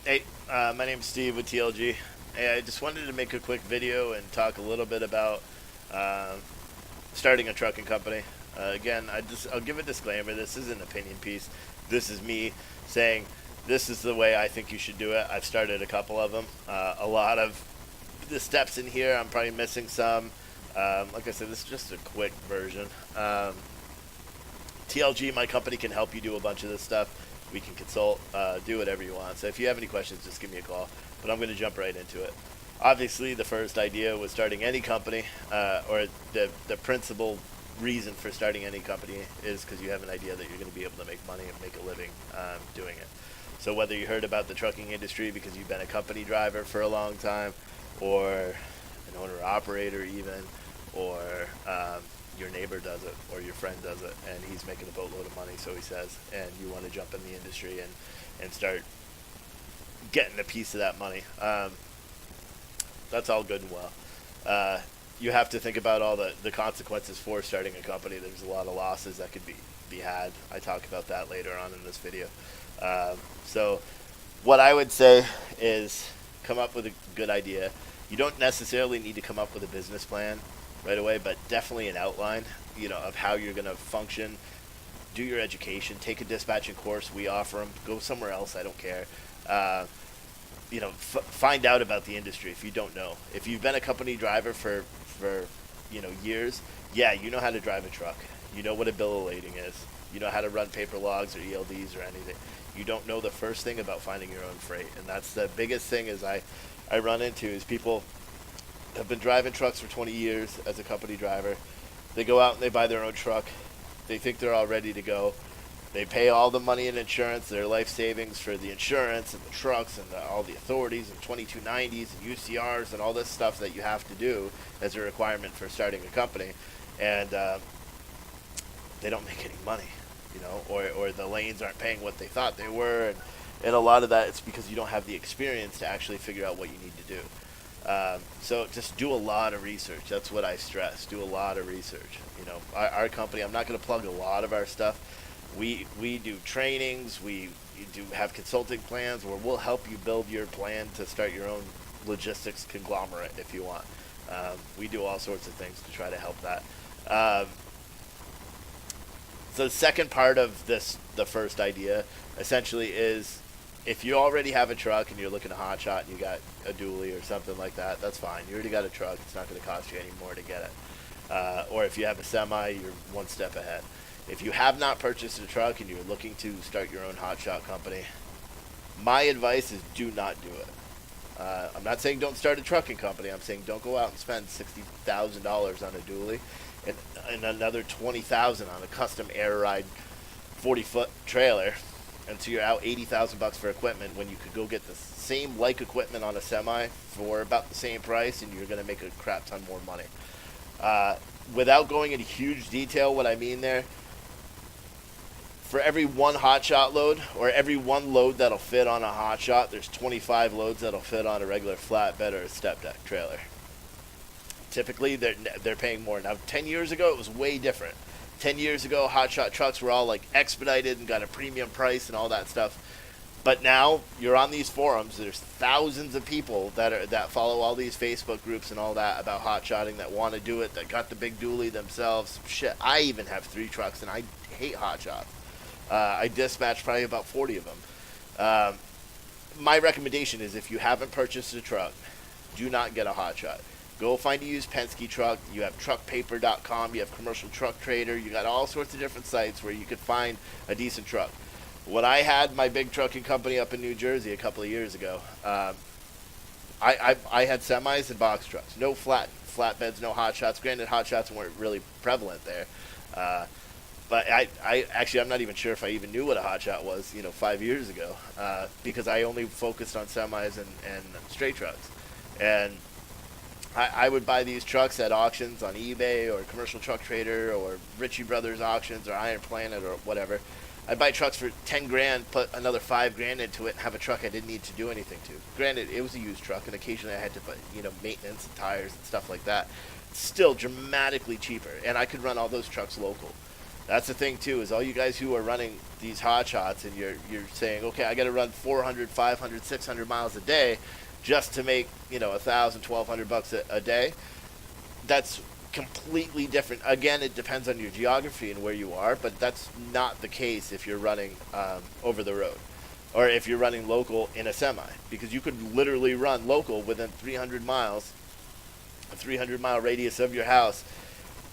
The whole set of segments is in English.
Hey, my name's Steve with TLG. Hey, I just wanted to make a quick video and talk a little bit about uh, starting a trucking company. Again, I'll give a disclaimer. This is an opinion piece. This is me saying this is the way I think you should do it. I've started a couple of them. A lot of the steps in here, I'm probably missing some. Like I said, this is just a quick version. TLG, my company, can help you do a bunch of this stuff. We can consult, do whatever you want. So if you have any questions, just give me a call. But I'm going to jump right into it. Obviously, the first idea was starting any company, or the principal reason for starting any company is because you have an idea that you're going to be able to make money and make a living doing it. So whether you heard about the trucking industry because you've been a company driver for a long time, or an owner operator even, or your neighbor does it or your friend does it and he's making a boatload of money, so he says, and you want to jump in the industry and start getting a piece of that money. That's all good and well. You have to think about all the consequences for starting a company. There's a lot of losses that could be had. I talk about that later on in this video. So what I would say is come up with a good idea. You don't necessarily need to come up with a business plan right away, but definitely an outline, of how you're going to function. Do your education, take a dispatching course. We offer them. Go somewhere else. I don't care. Find out about the industry if you don't know. If you've been a company driver for years, yeah, you know how to drive a truck. You know what a bill of lading is. You know how to run paper logs or ELDs or anything. You don't know the first thing about finding your own freight, and that's the biggest thing is I run into is people have been driving trucks for 20 years as a company driver. They go out and they buy their own truck. They think they're all ready to go. They pay all the money in insurance, their life savings for the insurance and the trucks and all the authorities and 2290s and UCRs and all this stuff that you have to do as a requirement for starting a company. And they don't make any money, or the lanes aren't paying what they thought they were. And a lot of that it's because you don't have the experience to actually figure out what you need to do. So just do a lot of research. That's what I stress. Do a lot of research. Our company, I'm not going to plug a lot of our stuff. We do trainings. We do have consulting plans where we'll help you build your plan to start your own logistics conglomerate if you want. We do all sorts of things to try to help that. So the second part of the first idea, essentially is if you already have a truck and you're looking to hotshot and you got a dually or something like that, that's fine. You already got a truck. It's not going to cost you any more to get it. Or if you have a semi, you're one step ahead. If you have not purchased a truck and you're looking to start your own hotshot company, my advice is do not do it. I'm not saying don't start a trucking company. I'm saying don't go out and spend $60,000 on a dually and another $20,000 on a custom air ride 40-foot trailer, and so you're out $80,000 for equipment when you could go get the same like equipment on a semi for about the same price, and you're going to make a crap ton more money. Without going into huge detail, what I mean there, for every one hotshot load, or every one load that'll fit on a hotshot, there's 25 loads that'll fit on a regular flatbed or a step deck trailer. Typically, they're paying more. Now, 10 years ago, it was way different. 10 years ago, hotshot trucks were all like expedited and got a premium price and all that stuff. But now you're on these forums. There's thousands of people that follow all these Facebook groups and all that about hotshotting that want to do it, that got the big dually themselves. Shit, I even have 3 trucks and I hate hotshots. I dispatch probably about 40 of them. My recommendation is if you haven't purchased a truck, do not get a hotshot. Go find a used Penske truck. You have truckpaper.com. You have Commercial Truck Trader. You got all sorts of different sites where you could find a decent truck. When I had my big trucking company up in New Jersey a couple of years ago, I had semis and box trucks. No flatbeds, no hotshots. Granted, hotshots weren't really prevalent there. But I'm not even sure if I even knew what a hotshot was, 5 years ago, because I only focused on semis and straight trucks. And I would buy these trucks at auctions on eBay or Commercial Truck Trader or Ritchie Brothers auctions or Iron Planet or whatever. I'd buy trucks for 10 grand, put another 5 grand into it, and have a truck I didn't need to do anything to. Granted, it was a used truck, and occasionally I had to put, maintenance and tires and stuff like that. Still dramatically cheaper, and I could run all those trucks local. That's the thing too, is all you guys who are running these hot shots and you're saying, okay, I got to run 400, 500, 600 miles a day just to make, you know, 1,000, 1,200 bucks a day. That's completely different. Again, it depends on your geography and where you are, but that's not the case if you're running over the road, or if you're running local in a semi, because you could literally run local within 300 miles, a 300-mile radius of your house,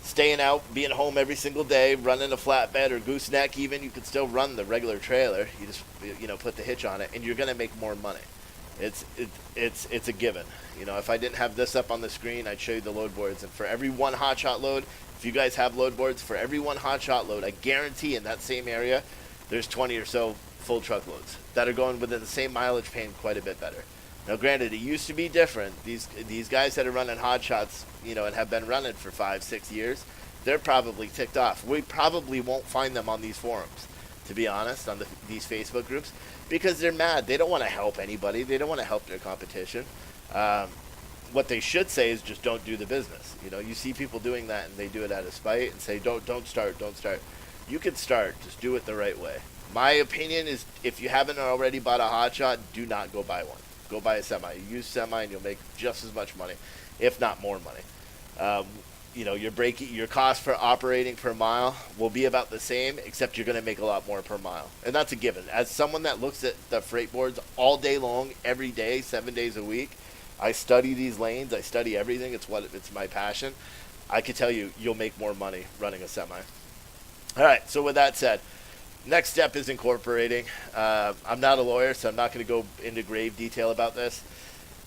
staying out, being home every single day, running a flatbed or gooseneck. Even you could still run the regular trailer. You just, you know, put the hitch on it, and you're gonna make more money. It's a given. You know, if I didn't have this up on the screen, I'd show you the load boards. And for every one hotshot load, if you guys have load boards, for every one hotshot load, I guarantee in that same area, there's 20 or so full truckloads that are going within the same mileage, paying quite a bit better. Now, granted, it used to be different. These guys that are running hotshots, you know, and have been running for 5-6 years, they're probably ticked off. We probably won't find them on these forums, to be honest, on these Facebook groups, because they're mad. They don't want to help anybody. They don't want to help their competition. What they should say is just don't do the business. You know, you see people doing that, and they do it out of spite and say, don't start. You can start. Just do it the right way. My opinion is, if you haven't already bought a hotshot, do not go buy one. Go buy a semi. You use semi, and you'll make just as much money, if not more money. You know, your cost for operating per mile will be about the same, except you're going to make a lot more per mile, and that's a given. As someone that looks at the freight boards all day long, every day, 7 days a week, I study these lanes. I study everything. It's my passion. I could tell you, you'll make more money running a semi. All right. So with that said, next step is incorporating. I'm not a lawyer, so I'm not going to go into grave detail about this.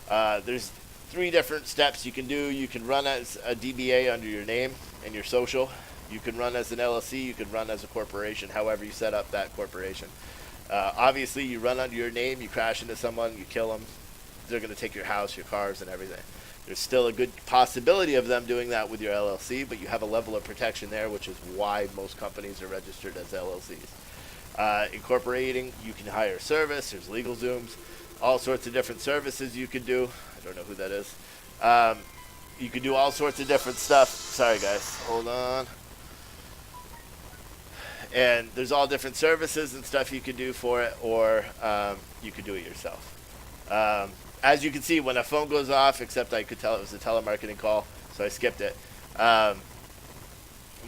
There's 3 different steps you can do. You can run as a DBA under your name and your social. You can run as an LLC. You can run as a corporation, however you set up that corporation. Obviously, you run under your name, you crash into someone, you kill them. They're going to take your house, your cars, and everything. There's still a good possibility of them doing that with your LLC, but you have a level of protection there, which is why most companies are registered as LLCs. Incorporating, you can hire a service. There's LegalZooms, all sorts of different services you could do. I don't know who that is. You could do all sorts of different stuff. Sorry, guys. Hold on. And there's all different services and stuff you could do for it, or you could do it yourself. As you can see, when a phone goes off, except I could tell it was a telemarketing call, so I skipped it.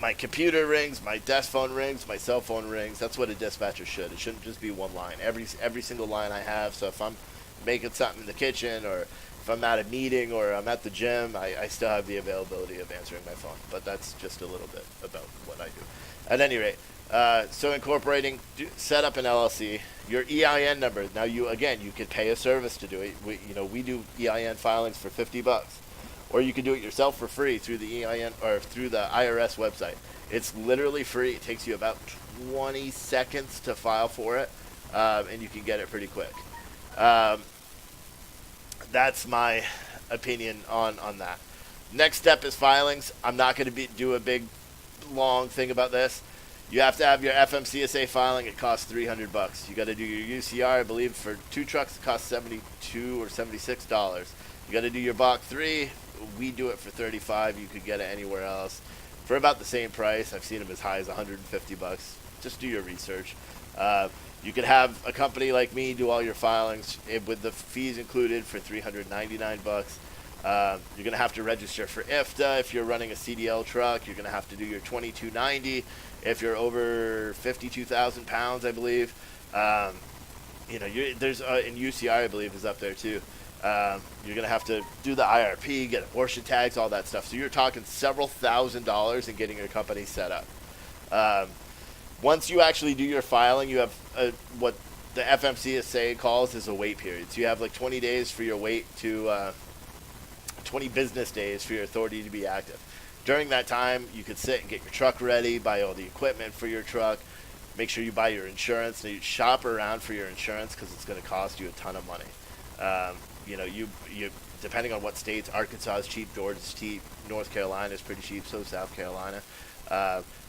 My computer rings, my desk phone rings, my cell phone rings. That's what a dispatcher should. It shouldn't just be one line. Every single line I have. So if I'm making something in the kitchen, or if I'm at a meeting, or I'm at the gym, I still have the availability of answering my phone. But that's just a little bit about what I do. At any rate, so incorporating, set up an LLC, your EIN number. Now you could pay a service to do it. We do EIN filings for $50, or you can do it yourself for free through the EIN or through the IRS website. It's literally free. It takes you about 20 seconds to file for it, and you can get it pretty quick. That's my opinion on that. Next step is filings. I'm not going to do a big, long thing about this. You have to have your FMCSA filing. It costs $300. You got to do your UCR. I believe for 2 trucks it costs $72 or $76. You got to do your BOC 3. We do it for $35. You could get it anywhere else for about the same price. I've seen them as high as $150. Just do your research. You could have a company like me do all your filings with the fees included for $399. You're going to have to register for IFTA if you're running a CDL truck. You're going to have to do your 2290 if you're over 52,000 pounds, I believe. There's and UCR, I believe, is up there too. You're going to have to do the IRP, get abortion tags, all that stuff. So you're talking several $1,000s in getting your company set up. Once you actually do your filing, you have what the FMCSA calls is a wait period. So you have like 20 days for your wait to 20 business days for your authority to be active. During that time, you could sit and get your truck ready, buy all the equipment for your truck, make sure you buy your insurance, and you shop around for your insurance because it's going to cost you a ton of money. You depending on what states, Arkansas is cheap, Georgia's cheap, North Carolina is pretty cheap, so South Carolina.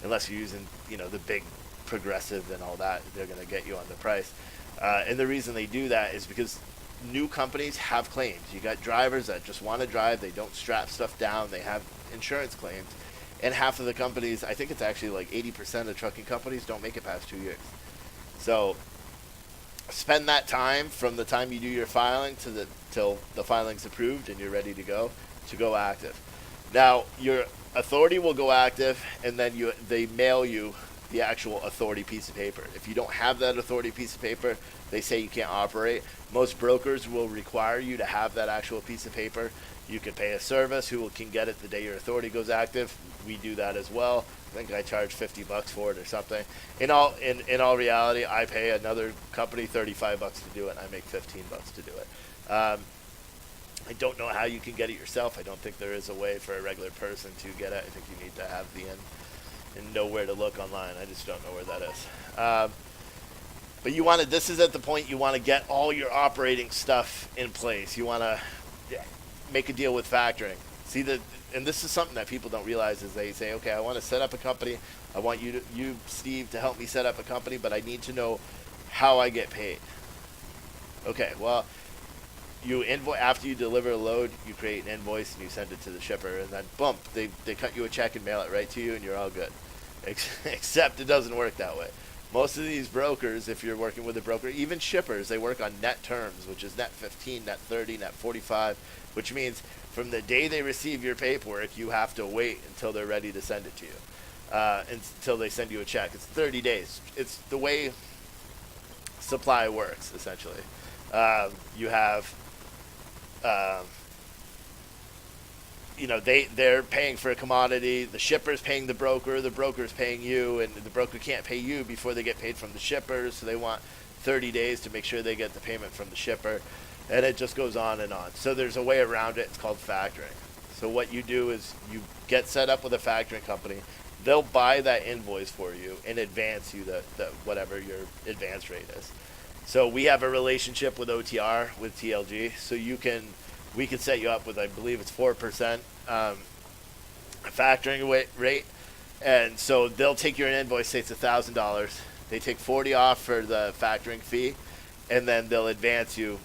Unless you're using, the big Progressive and all that, they're going to get you on the price. And the reason they do that is because new companies have claims. You got drivers that just want to drive, they don't strap stuff down, they have insurance claims, and half of the companies, I think it's actually like 80% of trucking companies don't make it past 2 years. So spend that time from the time you do your filing till the filing's approved and you're ready to go active. Now your authority will go active, and then they mail you the actual authority piece of paper. If you don't have that authority piece of paper, they say you can't operate. Most brokers will require you to have that actual piece of paper. You can pay a service who can get it the day your authority goes active. We do that as well. I think I charge $50 for it or something. In all reality, I pay another company $35 to do it, and I make $15 to do it. I don't know how you can get it yourself. I don't think there is a way for a regular person to get it. I think you need to have the end and know where to look online. I just don't know where that is. But this is at the point you want to get all your operating stuff in place. You want to make a deal with factoring. And this is something that people don't realize is they say, okay, I want to set up a company. I want you, Steve, to help me set up a company, but I need to know how I get paid. Okay, well, after you deliver a load, you create an invoice and you send it to the shipper, and then boom, they cut you a check and mail it right to you, and you're all good. Except it doesn't work that way. Most of these brokers, if you're working with a broker, even shippers, they work on net terms, which is net 15, net 30, net 45, which means from the day they receive your paperwork, you have to wait until they're ready to send it to you, until they send you a check. It's 30 days. It's the way supply works, essentially. You have they're paying for a commodity, the shipper's paying the broker's paying you, and the broker can't pay you before they get paid from the shipper, so they want 30 days to make sure they get the payment from the shipper, and it just goes on and on. So there's a way around it. It's called factoring. So what you do is you get set up with a factoring company. They'll buy that invoice for you and advance you the whatever your advance rate is. So we have a relationship with OTR, with TLG, so we can set you up with, I believe it's 4% factoring rate. And so they'll take your invoice, say it's $1,000. They take $40 off for the factoring fee, and then they'll advance you.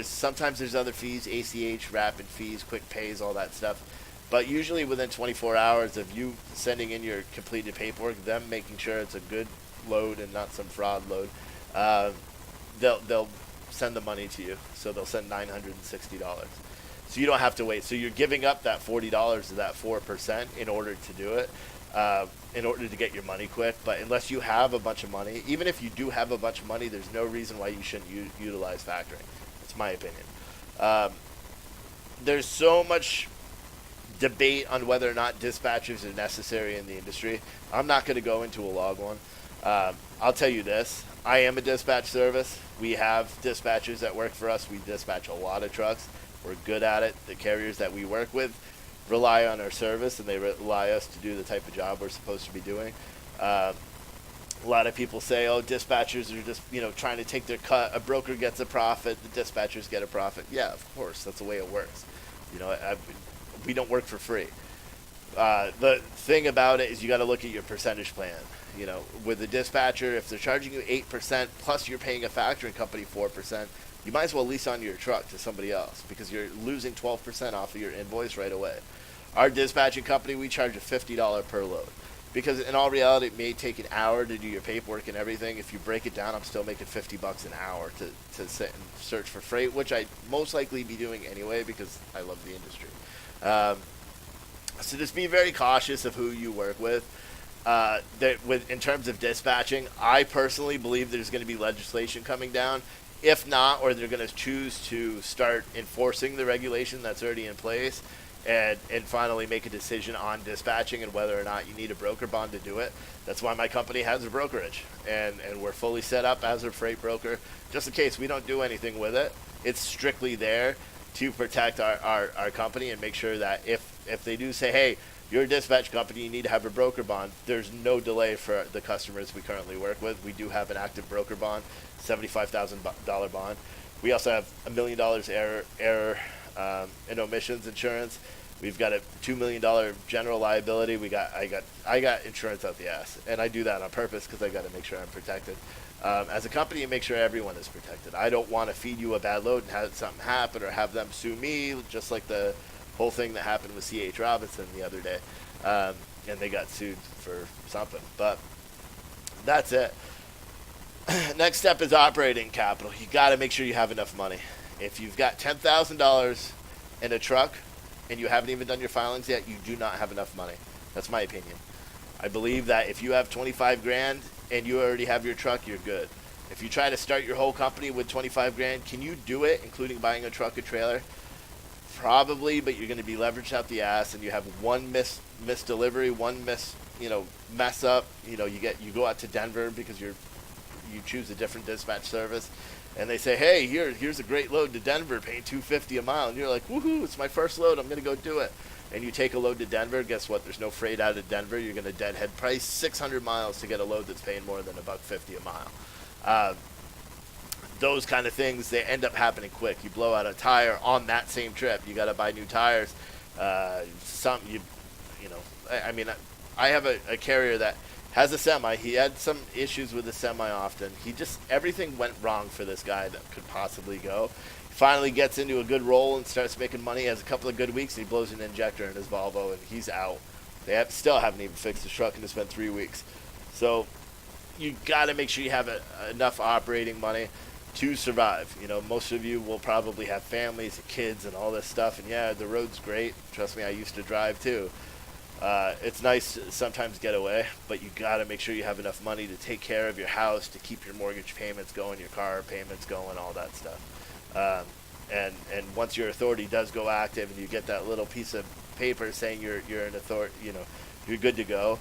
Sometimes there's other fees, ACH, rapid fees, quick pays, all that stuff. But usually within 24 hours of you sending in your completed paperwork, them making sure it's a good load and not some fraud load, they'll send the money to you. So they'll send $960. So you don't have to wait. So you're giving up that $40 to that 4% in order to do it, in order to get your money quick. But unless you have a bunch of money, even if you do have a bunch of money, there's no reason why you shouldn't utilize factoring. That's my opinion. There's so much debate on whether or not dispatchers are necessary in the industry. I'm not going to go into a log one. I'll tell you this. I am a dispatch service. We have dispatchers that work for us. We dispatch a lot of trucks. We're good at it. The carriers that we work with rely on our service, and they rely us to do the type of job we're supposed to be doing. A lot of people say, oh, dispatchers are just, trying to take their cut. A broker gets a profit. The dispatchers get a profit. Yeah, of course. That's the way it works. We don't work for free. The thing about it is you got to look at your percentage plan. With the dispatcher, if they're charging you 8% plus you're paying a factoring company 4%, you might as well lease on your truck to somebody else because you're losing 12% off of your invoice right away. Our dispatching company, we charge a $50 per load because in all reality, it may take an hour to do your paperwork and everything. If you break it down, I'm still making $50 an hour to sit and search for freight, which I'd most likely be doing anyway because I love the industry. So just be very cautious of who you work with. In terms of dispatching, I personally believe there's going to be legislation coming down. If not, or they're going to choose to start enforcing the regulation that's already in place and finally make a decision on dispatching and whether or not you need a broker bond to do it. That's why my company has a brokerage, and we're fully set up as a freight broker. Just in case we don't do anything with it, it's strictly there to protect our company and make sure that if they do say, hey, you're a dispatch company, you need to have a broker bond, there's no delay for the customers we currently work with. We do have an active broker bond, $75,000 bond. We also have $1 million error and omissions insurance. We've got a $2 million general liability. I got insurance out the ass, and I do that on purpose because I got to make sure I'm protected. As a company, make sure everyone is protected. I don't want to feed you a bad load and have something happen or have them sue me, just like the whole thing that happened with C.H. Robinson the other day. and they got sued for something. But that's it. Next step is operating capital. You got to make sure you have enough money. If you've got $10,000 in a truck and you haven't even done your filings yet, you do not have enough money. That's my opinion. I believe that if you have 25 grand and you already have your truck, you're good. If you try to start your whole company with 25 grand, can you do it, including buying a truck or trailer? Probably, but you're going to be leveraged out the ass, and you have one miss delivery, one mess up. You go out to Denver because you choose a different dispatch service, and they say, hey, here's a great load to Denver, paying $250 a mile, and you're like, woohoo, it's my first load, I'm going to go do it. And you take a load to Denver, guess what? There's no freight out of Denver. You're going to deadhead price 600 miles to get a load that's paying more than $1.50 a mile. Those kind of things, they end up happening quick. You blow out a tire on that same trip. You got to buy new tires. I have a carrier that has a semi. He had some issues with the semi often. Everything went wrong for this guy that could possibly go. He finally gets into a good roll and starts making money. He has a couple of good weeks, and he blows an injector in his Volvo, and he's out. They still haven't even fixed his truck, and it's been 3 weeks. So you got to make sure you have enough operating money to survive. Most of you will probably have families and kids and all this stuff, and yeah, the road's great. Trust me, I used to drive too. It's nice to sometimes get away, but you got to make sure you have enough money to take care of your house, to keep your mortgage payments going, your car payments going, all that stuff. And once your authority does go active and you get that little piece of paper saying you're an authority, you're good to go.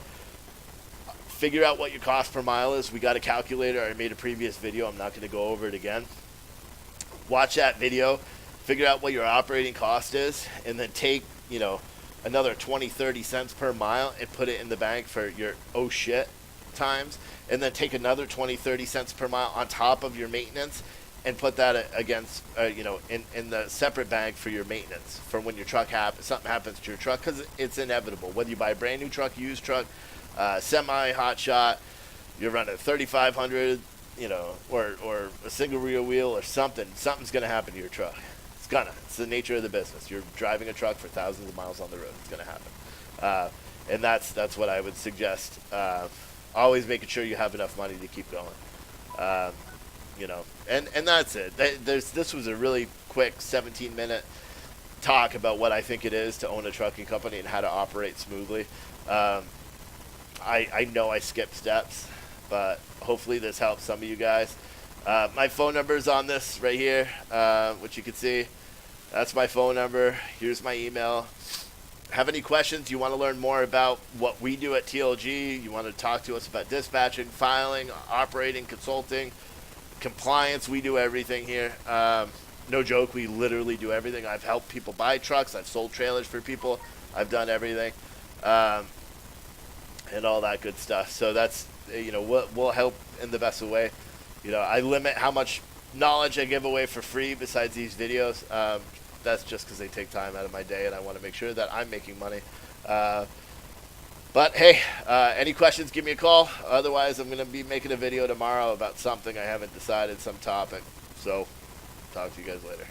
Figure out what your cost per mile is. We got a calculator. I made a previous video. I'm not going to go over it again. Watch that video. Figure out what your operating cost is, and then take, another 20-30 cents per mile and put it in the bank for your oh shit times, and then take another 20-30 cents per mile on top of your maintenance and put that against in the separate bank for your maintenance for when your truck something happens to your truck, because it's inevitable. Whether you buy a brand new truck, used truck, semi, hotshot, you're running 3,500, or a single rear wheel or something's going to happen to your truck. It's the nature of the business. You're driving a truck for thousands of miles on the road. It's going to happen. And that's what I would suggest. Always making sure you have enough money to keep going. And that's it. This was a really quick 17-minute talk about what I think it is to own a trucking company and how to operate smoothly. I know I skipped steps, but hopefully this helps some of you guys. My phone number is on this right here, which you can see. That's my phone number. Here's my email. Have any questions? You want to learn more about what we do at TLG? You want to talk to us about dispatching, filing, operating, consulting, compliance? We do everything here. No joke, we literally do everything. I've helped people buy trucks. I've sold trailers for people. I've done everything. And all that good stuff. So that's, we'll help in the best way. I limit how much knowledge I give away for free besides these videos. That's just because they take time out of my day, and I want to make sure that I'm making money. But hey, any questions, give me a call. Otherwise, I'm going to be making a video tomorrow about something I haven't decided, some topic. So talk to you guys later.